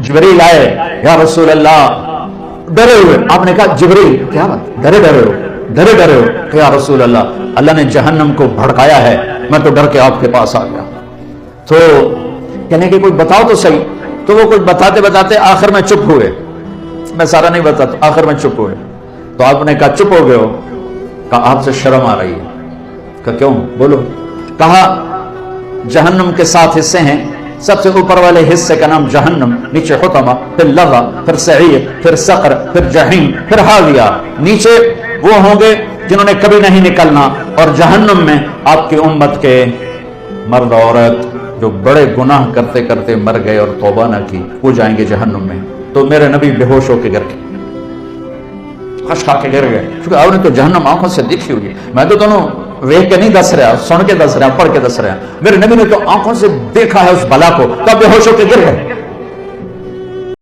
جبریل آئے، یا رسول اللہ ڈرے ہوئے. آپ نے کہا جبریل کیا بات، ڈرے ہو کہ یا رسول اللہ نے جہنم کو بھڑکایا ہے، میں تو ڈر کے آپ کے پاس آ گیا. تو کہنے کہ کوئی بتاؤ تو صحیح. تو وہ کچھ بتاتے آخر میں چپ ہوئے. میں سارا نہیں بتاتا، آخر میں چپ ہوئے. تو آپ نے کہا چپ ہو گئے ہو؟ کہا آپ سے شرم آ رہی ہے. کہا کیوں، بولو. کہا جہنم کے 7 حصے ہیں، سب سے اوپر والے حصے کا نام جہنم، نیچے حطمہ، پھر لظہ، پھر سعیر، پھر سقر، پھر جحیم، پھر حاویہ. نیچے وہ ہوں گے جنہوں نے کبھی نہیں نکلنا، اور جہنم میں آپ کی امت کے مرد عورت جو بڑے گناہ کرتے کرتے مر گئے اور توبہ نہ کی، وہ جائیں گے جہنم میں. تو میرے نبی بے ہوش ہو کے گر گئے، خش کھا کے گر گئے، کیونکہ آپ نے تو جہنم آنکھوں سے دیکھی ہوئی. میں تو دونوں ویکھ کے نہیں دس رہا، سن کے دس رہا، پڑھ کے دس رہا. میرے نبی نے تو آنکھوں سے دیکھا ہے اس بلا کو، تب بے ہوش ہو کے گر گئے.